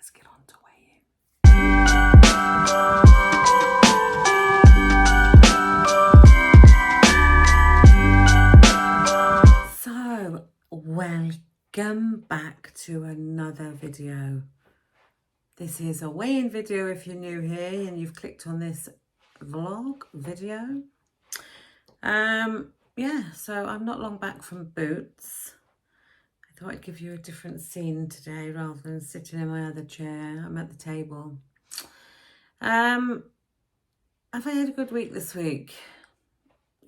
let's get on to weigh in. So, welcome back to another video. This is a weigh-in video if you're new here and you've clicked on this vlog video. Yeah, so I'm not long back from Boots. I thought I'd give you a different scene today rather than sitting in my other chair. I'm at the table. Have I had a good week this week?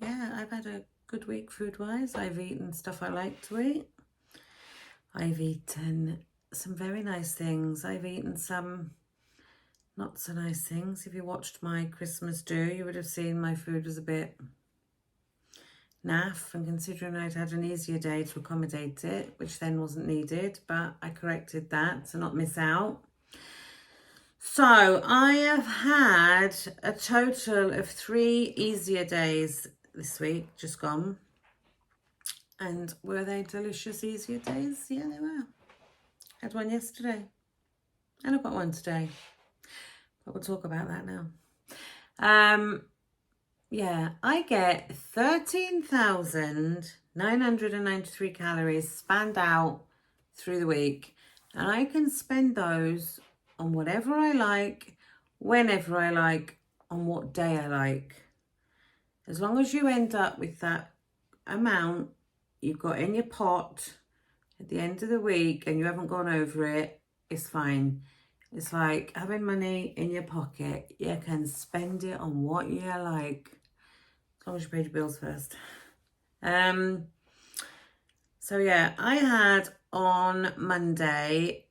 Yeah, I've had a good week food-wise. I've eaten stuff I like to eat. I've eaten some very nice things. I've eaten some not so nice things. If you watched my Christmas do, you would have seen my food was a bit naff, and considering I'd had an easier day to accommodate it, which then wasn't needed, but I corrected that to not miss out. So I have had a total of 3 easier days this week, just gone. And were they delicious easier days? Yeah, they were. Had one yesterday and I've got one today, but we'll talk about that now. Yeah, I get 13,993 calories spanned out through the week, and I can spend those on whatever I like, whenever I like, on what day I like. As long as you end up with that amount you've got in your pot at the end of the week and you haven't gone over it, it's fine. It's like having money in your pocket. You can spend it on what you like, as long as you paid your bills first. So yeah, I had on Monday,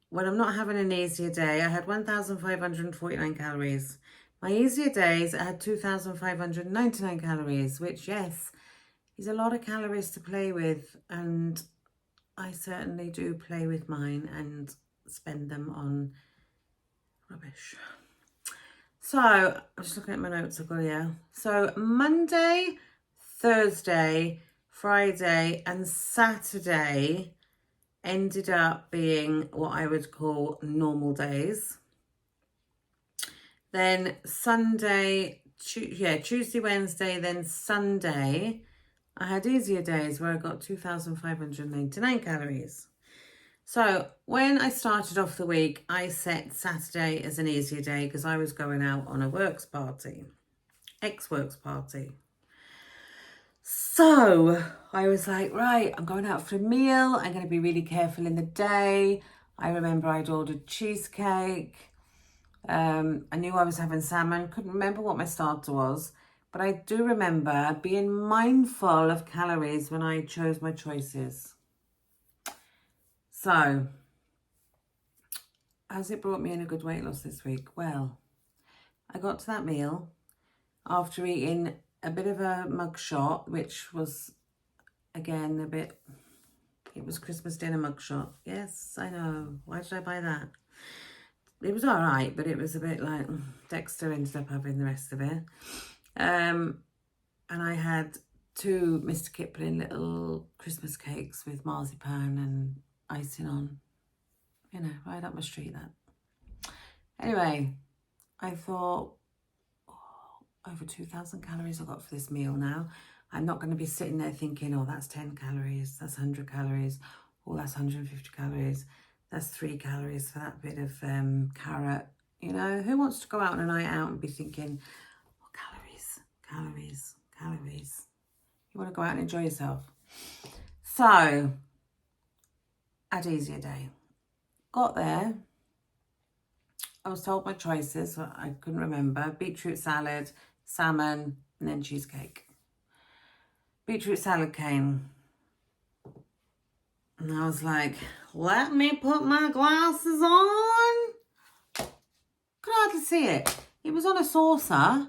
when I'm not having an easier day, I had 1,549 calories. My easier days, I had 2,599 calories, which, yes, is a lot of calories to play with. And I certainly do play with mine and spend them on rubbish. So, I'm just looking at my notes I've got here. So, Monday, Thursday, Friday, and Saturday ended up being what I would call normal days. Then Sunday, Tuesday, Wednesday, then Sunday, I had easier days where I got 2,599 calories. So when I started off the week, I set Saturday as an easier day because I was going out on a works party, ex-works party. So I was like, right, I'm going out for a meal. I'm going to be really careful in the day. I remember I'd ordered cheesecake. I knew I was having salmon. Couldn't remember what my starter was. But I do remember being mindful of calories when I chose my choices. So, has it brought me in a good weight loss this week? Well, I got to that meal after eating a bit of a mugshot, which was, again, it was Christmas dinner mugshot. Yes, I know. Why did I buy that? It was all right, but it was a bit like Dexter ended up having the rest of it. And I had 2 Mr. Kipling little Christmas cakes with marzipan and icing on. You know, right up my street, that. Anyway, I thought, over 2,000 calories I got for this meal now. I'm not going to be sitting there thinking, oh, that's 10 calories, that's 100 calories, oh, that's 150 calories, that's 3 calories for that bit of carrot. You know, who wants to go out on a night out and be thinking, oh, calories, calories, calories. You want to go out and enjoy yourself. So, I had an easier day. Got there. I was told my choices, so I couldn't remember. Beetroot salad, salmon, and then cheesecake. Beetroot salad came. And I was like, let me put my glasses on. Could hardly see it. It was on a saucer.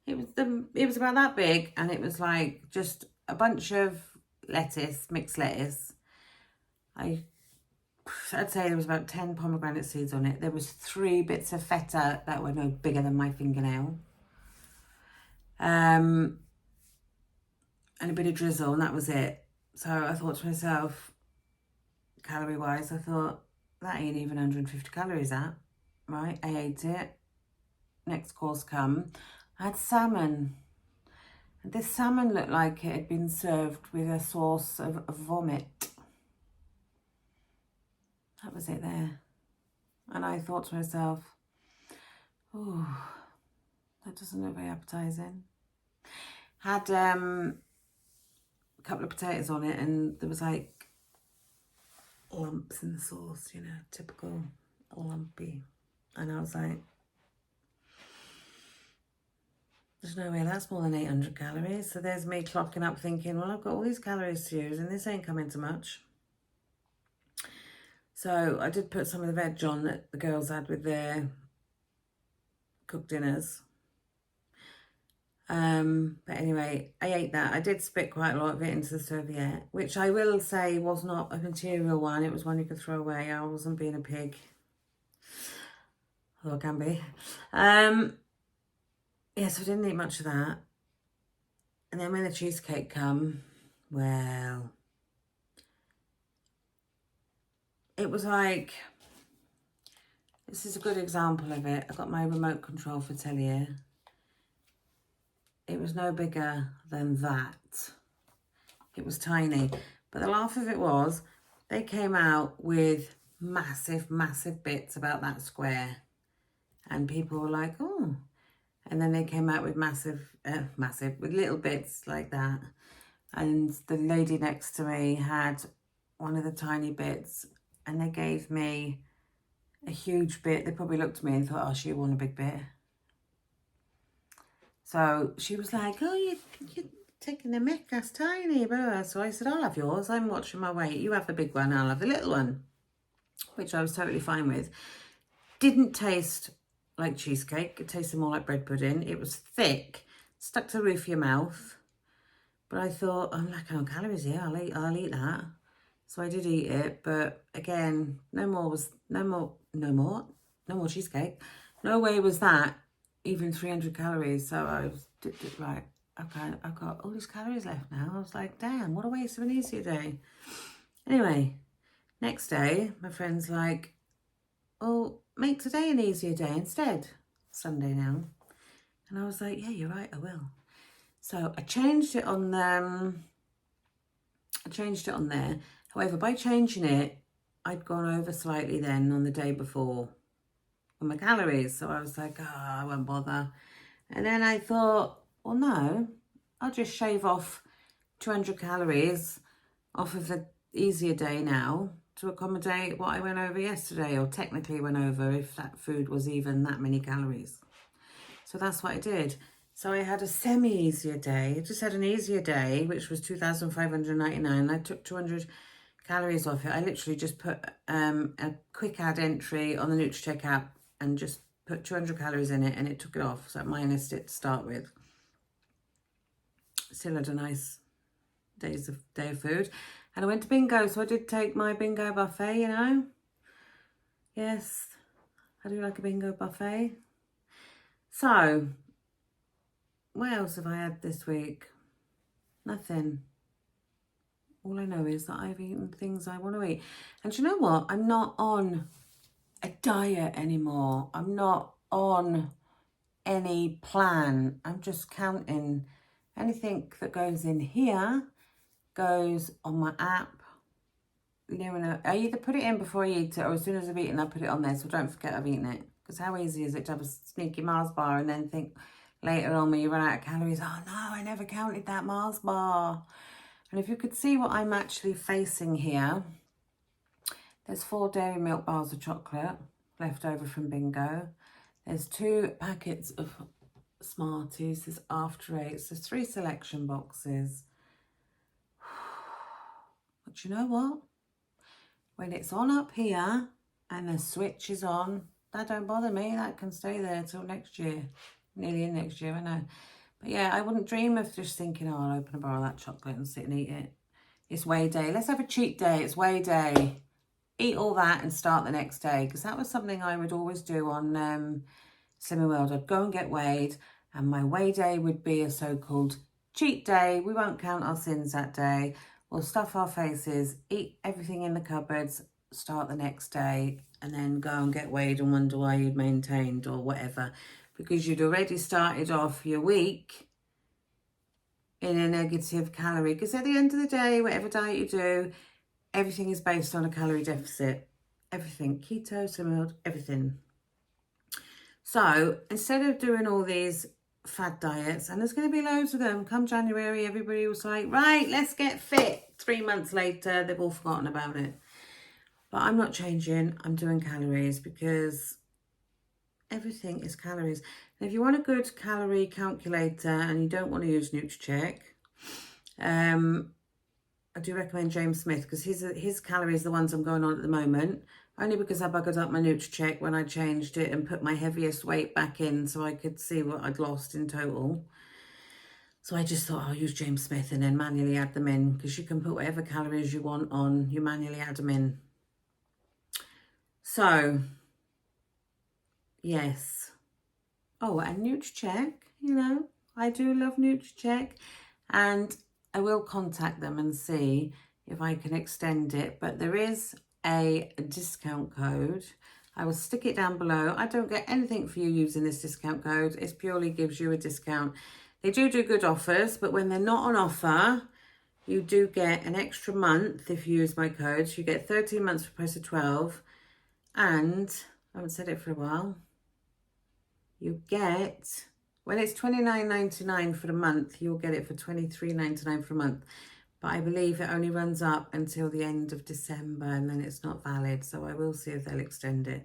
It was about that big, and it was like just a bunch of lettuce, mixed lettuce. I'd say there was about 10 pomegranate seeds on it. There was 3 bits of feta that were no bigger than my fingernail. And a bit of drizzle, and that was it. So I thought to myself, calorie-wise, I thought, that ain't even 150 calories, that, right? I ate it. Next course come. I had salmon. And this salmon looked like it had been served with a sauce of vomit. That was it there. And I thought to myself, oh, that doesn't look very appetizing. Had a couple of potatoes on it, and there was like lumps in the sauce, you know, typical lumpy. And I was like, there's no way that's more than 800 calories. So there's me clocking up thinking, well, I've got all these calories to use and this ain't coming to much. So I did put some of the veg on that the girls had with their cooked dinners. But anyway, I ate that. I did spit quite a lot of it into the serviette, which I will say was not a material one. It was one you could throw away. I wasn't being a pig. Although I can be. Yeah, so I didn't eat much of that. And then when the cheesecake come, well, it was like, this is a good example of it. I got my remote control for Tellier. It was no bigger than that. It was tiny. But the laugh of it was, they came out with massive, massive bits about that square. And people were like, oh. And then they came out with with little bits like that. And the lady next to me had one of the tiny bits, and they gave me a huge bit. They probably looked at me and thought, oh, she won a big bit. So she was like, oh, you're taking the mick, that's tiny. Blah. So I said, I'll have yours. I'm watching my weight. You have the big one, I'll have the little one. Which I was totally fine with. Didn't taste like cheesecake. It tasted more like bread pudding. It was thick, stuck to the roof of your mouth. But I thought, I'm lacking on calories here. I'll eat that. So I did eat it. But again, no more cheesecake. No way was that even 300 calories. So I was right. Okay, I've got all these calories left now. I was like, damn, what a waste of an easier day. Anyway, next day, my friend's like, oh, make today an easier day instead. Sunday now. And I was like, yeah, you're right, I will. So I changed it on there. However, by changing it, I'd gone over slightly then on the day before on my calories. So I was like, oh, I won't bother. And then I thought, well, no, I'll just shave off 200 calories off of the easier day now to accommodate what I went over yesterday, or technically went over if that food was even that many calories. So that's what I did. So I had a semi-easier day. I just had an easier day, which was 2,599. I took 200 calories off it. I literally just put a quick add entry on the Nutracheck app and just put 200 calories in it, and it took it off. So it minused it to start with. Still had a nice day of food. And I went to bingo, so I did take my bingo buffet, you know. Yes, I do like a bingo buffet. So, what else have I had this week? Nothing. All I know is that I've eaten things I want to eat. And do you know what? I'm not on a diet anymore. I'm not on any plan. I'm just counting. Anything that goes in here goes on my app. You know, I either put it in before I eat it, or as soon as I've eaten, I put it on there, so don't forget I've eaten it. Because how easy is it to have a sneaky Mars bar and then think later on when you run out of calories, oh no, I never counted that Mars bar. And if you could see what I'm actually facing here, there's 4 dairy milk bars of chocolate left over from bingo. There's 2 packets of Smarties, there's After Eights, there's 3 selection boxes. But you know what? When it's on up here and the switch is on, that don't bother me. That can stay there till next year. Nearly in next year, I know. But yeah, I wouldn't dream of just thinking, oh, I'll open a bar of that chocolate and sit and eat it. It's weigh day. Let's have a cheat day. It's weigh day. Eat all that and start the next day. Because that was something I would always do on Slimming World. I'd go and get weighed, and my weigh day would be a so-called cheat day. We won't count our sins that day. We'll stuff our faces, eat everything in the cupboards, start the next day and then go and get weighed and wonder why you'd maintained or whatever, because you'd already started off your week in a negative calorie. Because at the end of the day, whatever diet you do, everything is based on a calorie deficit. Everything, keto, semi, everything. So instead of doing all these fad diets, and there's going to be loads of them, come January, everybody was like, right, let's get fit. 3 months later, they've all forgotten about it. But I'm not changing. I'm doing calories because everything is calories. And if you want a good calorie calculator and you don't want to use Nutracheck, I do recommend James Smith, because his calories are the ones I'm going on at the moment. Only because I buggered up my Nutracheck when I changed it and put my heaviest weight back in so I could see what I'd lost in total. So I just thought I'll use James Smith and then manually add them in, because you can put whatever calories you want on, you manually add them in. So, yes. Oh, and Nutracheck, you know, I do love Nutracheck, and I will contact them and see if I can extend it. But there is a discount code. I will stick it down below. I don't get anything for you using this discount code. It purely gives you a discount. They do good offers, but when they're not on offer, you do get an extra month if you use my code. So you get 13 months for price of 12. And I haven't said it for a while. You get, when it's $29.99 for the month, you'll get it for $23.99 for a month. But I believe it only runs up until the end of December, and then it's not valid. So I will see if they'll extend it.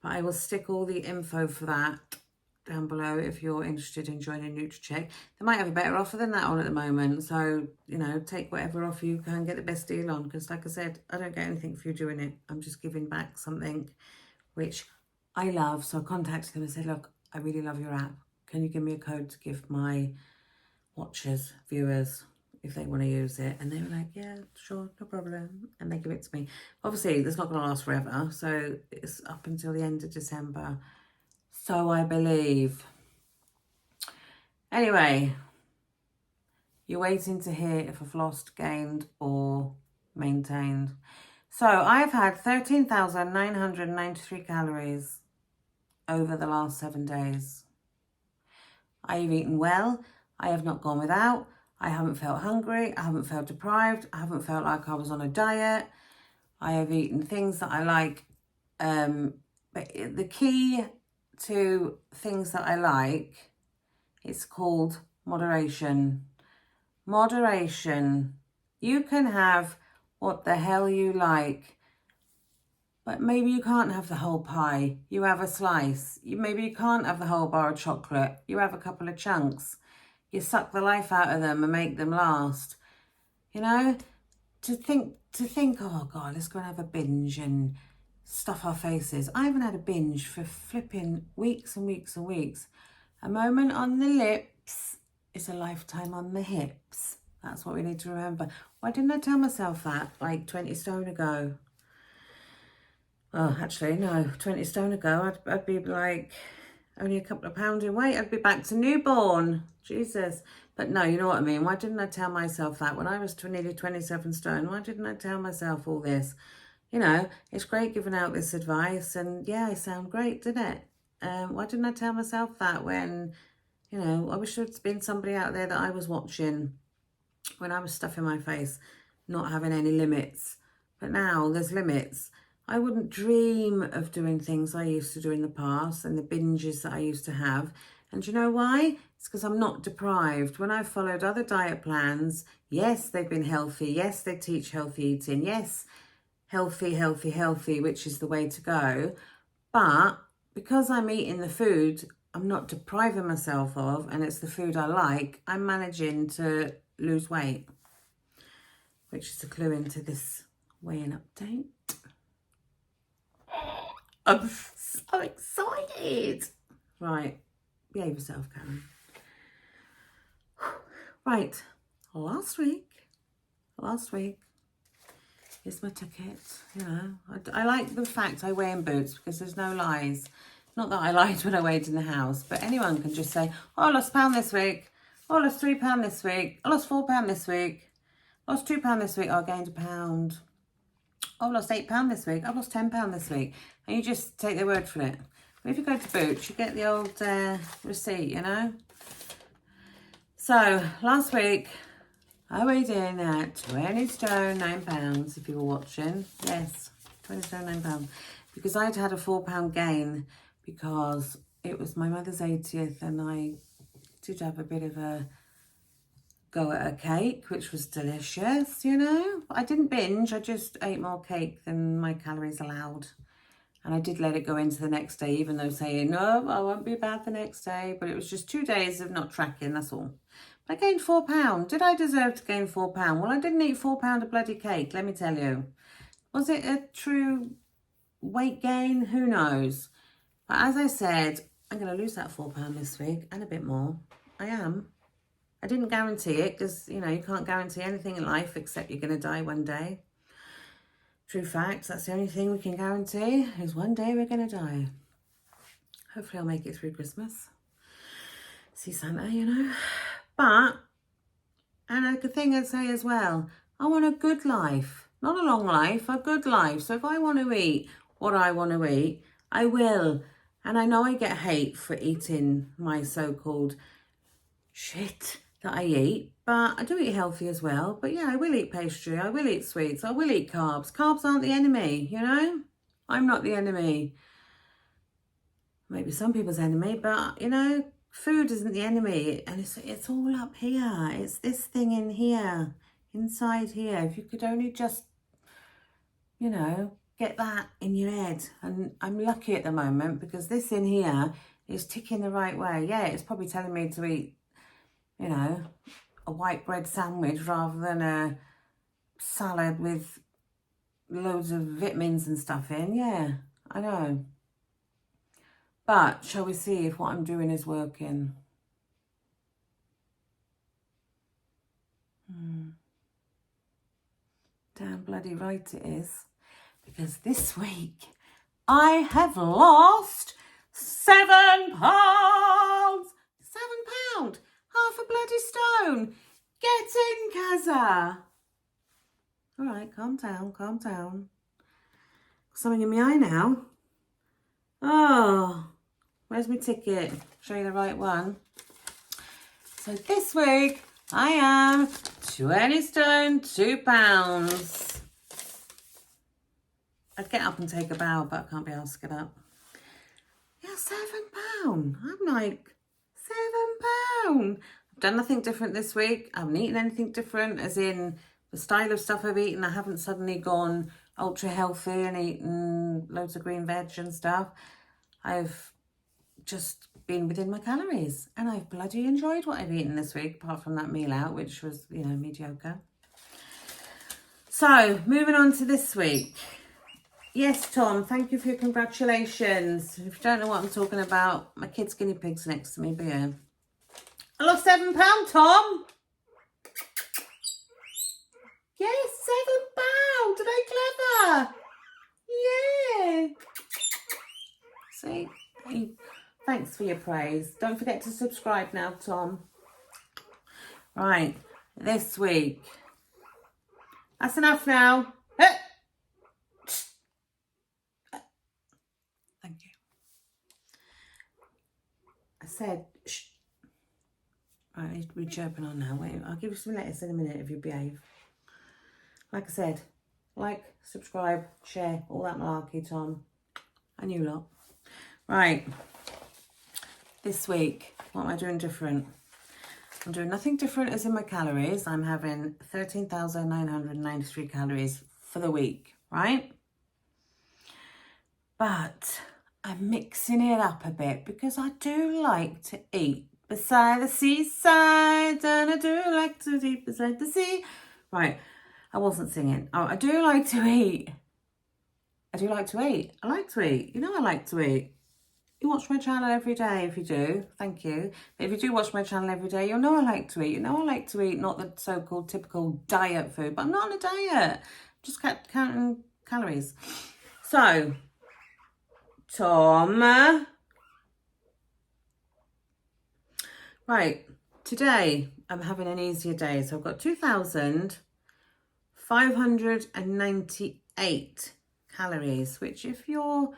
But I will stick all the info for that down below if you're interested in joining Nutracheck. They might have a better offer than that on at the moment. So, you know, take whatever offer you can, get the best deal on. Because like I said, I don't get anything for you doing it. I'm just giving back something which I love. So I contacted them and said, look, I really love your app. Can you give me a code to give my watchers, viewers, if they want to use it? And they were like, yeah, sure, no problem. And they give it to me. Obviously, it's not going to last forever. So it's up until the end of December. So I believe. Anyway, you're waiting to hear if I've lost, gained, or maintained. So I've had 13,993 calories over the last 7 days. I have eaten well. I have not gone without. I haven't felt hungry. I haven't felt deprived. I haven't felt like I was on a diet. I have eaten things that I like. But the key to things that I like, it's called moderation. Moderation. You can have what the hell you like, but maybe you can't have the whole pie. You have a slice. Maybe you can't have the whole bar of chocolate. You have a couple of chunks. You suck the life out of them and make them last. You know, to think, oh God, let's go and have a binge and stuff our faces. I haven't had a binge for flipping weeks and weeks and weeks. A moment on the lips is a lifetime on the hips. That's what we need to remember. Why didn't I tell myself that like 20 stone ago? Oh, actually, no, 20 stone ago, I'd be like only a couple of pounds in weight. I'd be back to newborn. Jesus. But no, you know what I mean? Why didn't I tell myself that when I was nearly 27 stone? Why didn't I tell myself all this? You know, it's great giving out this advice, and yeah, I sound great, didn't it? Why didn't I tell myself that when, you know, I wish there'd been somebody out there that I was watching when I was stuffing my face, not having any limits. But now there's limits. I wouldn't dream of doing things I used to do in the past and the binges that I used to have. And do you know why? It's because I'm not deprived. When I've followed other diet plans, yes, they've been healthy. Yes, they teach healthy eating. Yes, healthy, which is the way to go. But because I'm eating the food I'm not depriving myself of, and it's the food I like, I'm managing to lose weight, which is a clue into this weigh-in update. I'm so excited. Right, behave yourself, Karen. Right, last week, here's my ticket. You know, I like the fact I weigh in boots because there's no lies. Not that I lied when I weighed in the house, but anyone can just say, oh, I lost £1 this week. Oh, I lost £3 this week. I lost £4 this week. I lost £2 this week. Oh, I gained £1. I've lost £8 this week. I've lost £10 this week. And you just take their word for it. But if you go to Boots, you get the old receipt, you know. So, last week, I weighed in at 20 stone, £9, if you were watching. Yes, 20 stone, £9. Because I'd had a £4 gain because it was my mother's 80th and I did have a bit of a go at a cake, which was delicious, you know. I didn't binge, I just ate more cake than my calories allowed. And I did let it go into the next day, even though saying, no, I won't be bad the next day. But it was just 2 days of not tracking, that's all. But I gained £4. Did I deserve to gain £4? Well, I didn't eat £4 of bloody cake, let me tell you. Was it a true weight gain? Who knows? But as I said, I'm going to lose that £4 this week and a bit more. I am. I didn't guarantee it because, you know, you can't guarantee anything in life except you're going to die one day. True facts, that's the only thing we can guarantee is one day we're going to die. Hopefully I'll make it through Christmas. See Santa, you know. But, and a good thing I'd say as well, I want a good life. Not a long life, a good life. So if I want to eat what I want to eat, I will. And I know I get hate for eating my so-called shit that I eat, but I do eat healthy as well. But yeah, I will eat pastry, I will eat sweets, I will eat carbs. Carbs aren't the enemy, you know? I'm not the enemy. Maybe some people's enemy, but you know, food isn't the enemy. And it's all up here. It's this thing in here, inside here. If you could only just, you know, get that in your head. And I'm lucky at the moment because this in here is ticking the right way. Yeah, it's probably telling me to eat, you know, a white bread sandwich rather than a salad with loads of vitamins and stuff in. Yeah, I know. But shall we see if what I'm doing is working? Damn bloody right it is. Because this week I have lost £7. £7. Half a bloody stone. Get in, Kaza. All right, calm down, calm down. Something in my eye now. Oh, where's my ticket? Show you the right one. So this week I am 20 stone, £2. I'd get up and take a bow, but I can't be asked to get up. Yeah, £7. I'm like, £7. I've done nothing different this week. I haven't eaten anything different, as in the style of stuff I've eaten. I haven't suddenly gone ultra healthy and eaten loads of green veg and stuff. I've just been within my calories and I've bloody enjoyed what I've eaten this week, apart from that meal out, which was, you know, mediocre. So, moving on to this week. Yes, Tom, thank you for your congratulations. If you don't know what I'm talking about, my kid's guinea pig's next to me, but yeah. I lost £7, Tom. Yes, £7. Are they clever? Yeah. See? Thanks for your praise. Don't forget to subscribe now, Tom. Right, this week. That's enough now. Thank you. I said, shh. Right, we're chirping on now. Wait, I'll give you some letters in a minute if you behave. Like I said, like, subscribe, share, all that malarkey, Tom. And you lot. Right. This week, what am I doing different? I'm doing nothing different as in my calories. I'm having 13,993 calories for the week, right? But I'm mixing it up a bit because I do like to eat beside the seaside, and I do like to eat beside the sea. Right, I wasn't singing. Oh, I do like to eat. I do like to eat. I like to eat. You know I like to eat. You watch my channel every day. If you do, thank you. But if you do watch my channel every day, you'll know I like to eat. You know I like to eat, not the so-called typical diet food, but I'm not on a diet. Just counting calories. So, Tom. Right, today I'm having an easier day. So I've got 2,598 8 calories, which if you're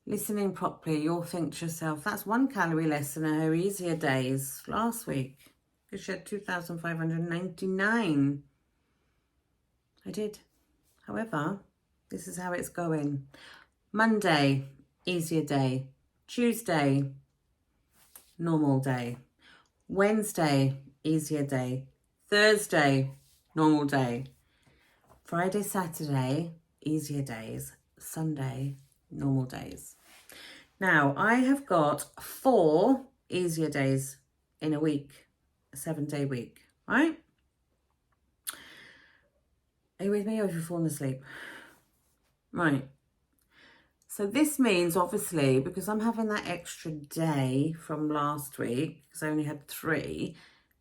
listening properly, you'll think to yourself, that's 1 calorie less than her easier days last week, because she had 2,599. I did. However, this is how it's going. Monday, easier day. Tuesday, normal day. Wednesday, easier day. Thursday, normal day. Friday, Saturday, easier days. Sunday, normal days. Now, I have got 4 easier days in a week, a 7-day week, right? Are you with me, or have you fallen asleep? Right. So this means, obviously, because I'm having that extra day from last week, because I only had 3,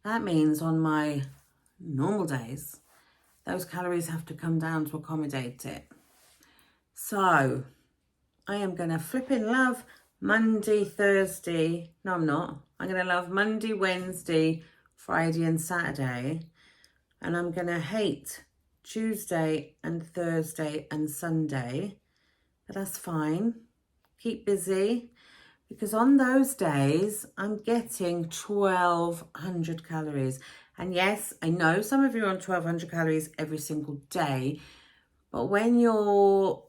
that means on my normal days, those calories have to come down to accommodate it. So I am going to flipping love Monday, Thursday. No, I'm not. I'm going to love Monday, Wednesday, Friday and Saturday. And I'm going to hate Tuesday and Thursday and Sunday. But that's fine. Keep busy. Because on those days, I'm getting 1,200 calories. And yes, I know some of you are on 1,200 calories every single day. But when you're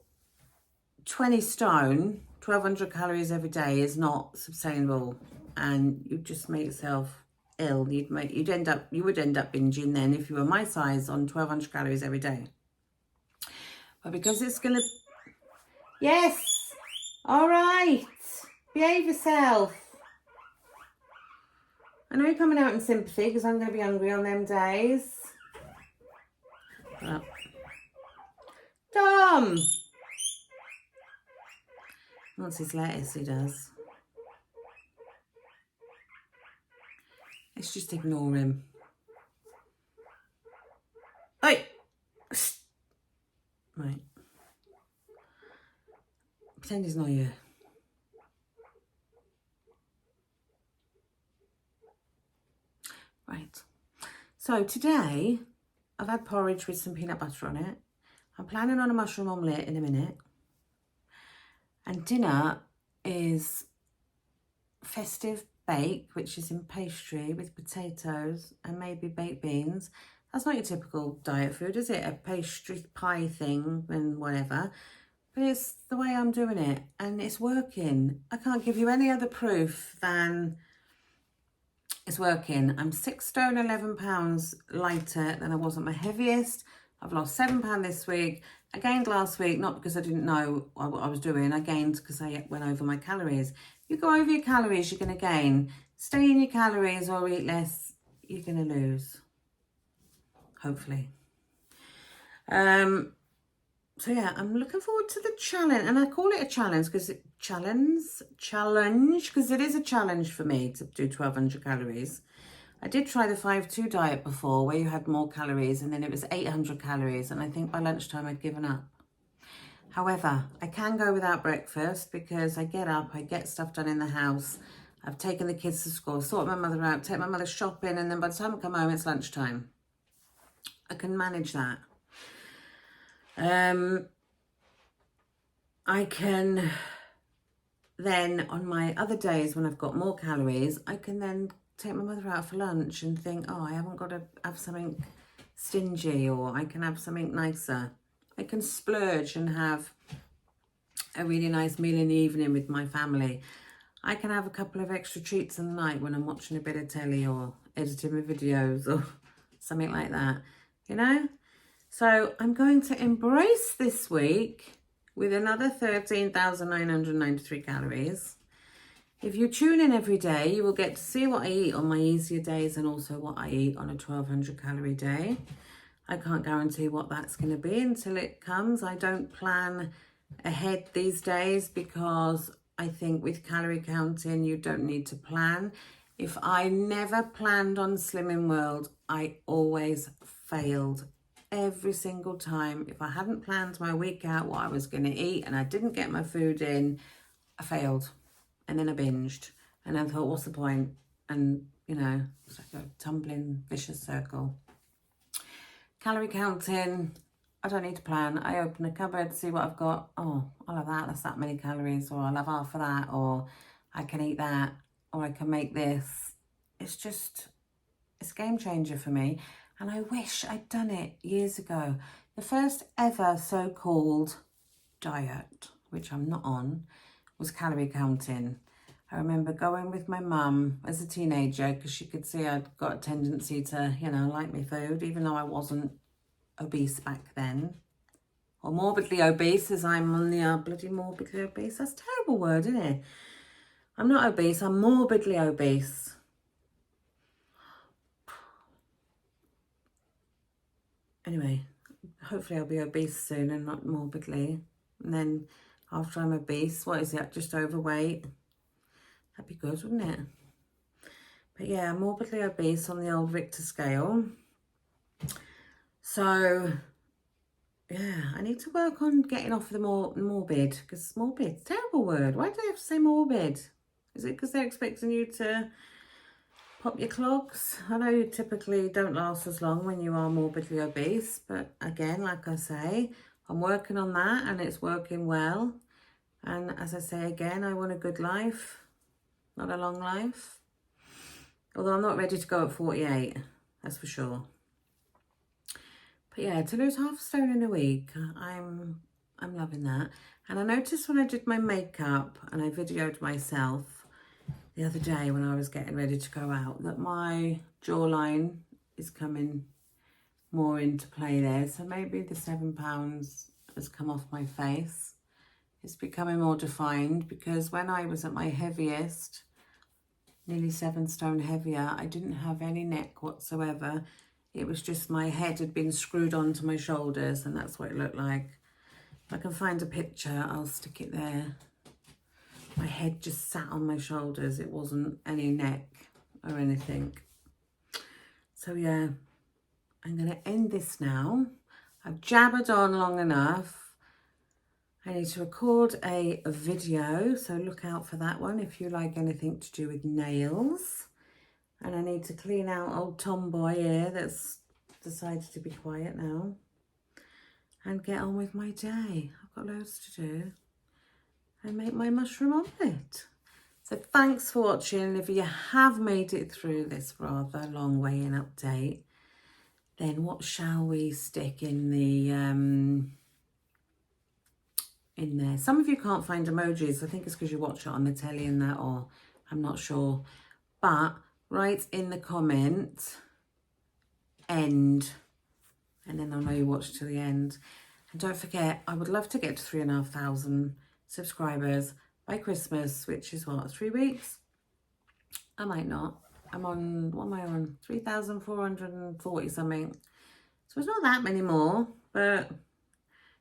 20 stone, 1,200 calories every day is not sustainable, and you just make yourself ill. You would end up binging then if you were my size on 1,200 calories every day. But because it's gonna, yes, all right, behave yourself. I know you're coming out in sympathy because I'm going to be hungry on them days. Well, Tom! Wants his lettuce, he does. Let's just ignore him. Hey! Right. Pretend he's not here. Right. So today, I've had porridge with some peanut butter on it. I'm planning on a mushroom omelette in a minute. And dinner is festive bake, which is in pastry with potatoes and maybe baked beans. That's not your typical diet food, is it? A pastry pie thing and whatever. But it's the way I'm doing it, and it's working. I can't give you any other proof than it's working. I'm 6 stone 11 pounds lighter than I was at my heaviest. I've lost 7 pounds this week. I gained last week, not because I didn't know what I was doing. I gained because I went over my calories. If you go over your calories, you're going to gain. Stay in your calories or eat less, you're going to lose. Hopefully. So yeah, I'm looking forward to the challenge, and I call it a challenge because it is a challenge for me to do 1,200 calories. I did try the 5-2 diet before, where you had more calories, and then it was 800 calories, and I think by lunchtime I'd given up. However, I can go without breakfast because I get up, I get stuff done in the house, I've taken the kids to school, sort my mother out, take my mother shopping, and then by the time I come home, it's lunchtime. I can manage that. I can then, on my other days when I've got more calories, I can then take my mother out for lunch and think, oh, I haven't got to have something stingy, or I can have something nicer. I can splurge and have a really nice meal in the evening with my family. I can have a couple of extra treats in the night when I'm watching a bit of telly or editing my videos or something like that, you know? So I'm going to embrace this week with another 13,993 calories. If you tune in every day, you will get to see what I eat on my easier days and also what I eat on a 1,200 calorie day. I can't guarantee what that's going to be until it comes. I don't plan ahead these days because I think with calorie counting, you don't need to plan. If I never planned on Slimming World, I always failed. Every single time. If I hadn't planned my week out, what I was going to eat, and I didn't get my food in, I failed. And then I binged. And I thought, what's the point? And, you know, it's like a tumbling vicious circle. Calorie counting, I don't need to plan. I open a cupboard, see what I've got. Oh, I'll have that. That's that many calories. Or I'll have half of that. Or I can eat that. Or I can make this. It's just, it's a game changer for me. And I wish I'd done it years ago. The first ever so-called diet, which I'm not on, was calorie counting. I remember going with my mum as a teenager because she could see I'd got a tendency to, you know, like my food, even though I wasn't obese back then. Or morbidly obese, as I'm on the bloody morbidly obese. That's a terrible word, isn't it? I'm not obese, I'm morbidly obese. Anyway, hopefully I'll be obese soon and not morbidly. And then after I'm obese, what is it, just overweight? That'd be good, wouldn't it? But yeah, morbidly obese on the old Richter scale. So yeah, I need to work on getting off the morbid, because morbid's a terrible word. Why do they have to say morbid? Is it because they're expecting you to pop your clogs? I know you typically don't last as long when you are morbidly obese, but again, like I say, I'm working on that and it's working well. And as I say again, I want a good life, not a long life. Although I'm not ready to go at 48, that's for sure. But yeah, to lose half a stone in a week, I'm loving that. And I noticed when I did my makeup and I videoed myself the other day when I was getting ready to go out, that my jawline is coming more into play there. So maybe the 7 pounds has come off my face. It's becoming more defined, because when I was at my heaviest, nearly 7 stone heavier, I didn't have any neck whatsoever. It was just my head had been screwed onto my shoulders, and that's what it looked like. If I can find a picture, I'll stick it there. My head just sat on my shoulders. It wasn't any neck or anything. So yeah, I'm going to end this now. I've jabbered on long enough. I need to record a video, so look out for that one if you like anything to do with nails. And I need to clean out old tomboy here that's decided to be quiet now. And get on with my day. I've got loads to do. And make my mushroom omelette. So thanks for watching. If you have made it through this rather long weigh-in update, then what shall we stick in the in there? Some of you can't find emojis. I think it's because you watch it on the telly and that, or I'm not sure. But write in the comment end, and then I'll know you watched to the end. And don't forget, I would love to get to 3,500 subscribers by Christmas, which is what, 3 weeks? I might not. I'm on, what am I on? 3,440 something. So it's not that many more, but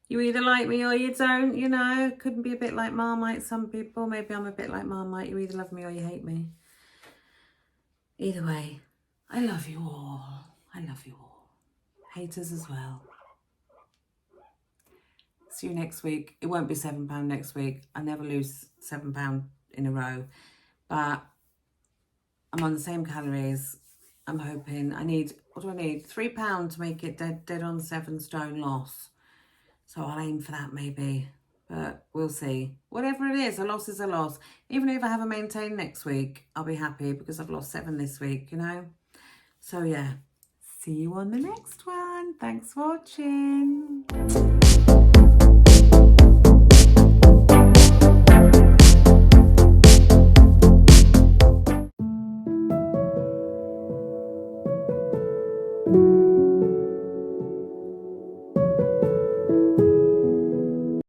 you either like me or you don't, you know. Couldn't be a bit like Marmite, some people. Maybe I'm a bit like Marmite. You either love me or you hate me. Either way, I love you all. I love you all. Haters as well. See you next week. It won't be £7 next week. I never lose £7 in a row. But I'm on the same calories. I'm hoping I need, what do I need? £3 to make it dead on 7 stone loss. So I'll aim for that maybe. But we'll see. Whatever it is, a loss is a loss. Even if I have a maintain next week, I'll be happy because I've lost 7 this week, you know. So yeah, see you on the next one. Thanks for watching.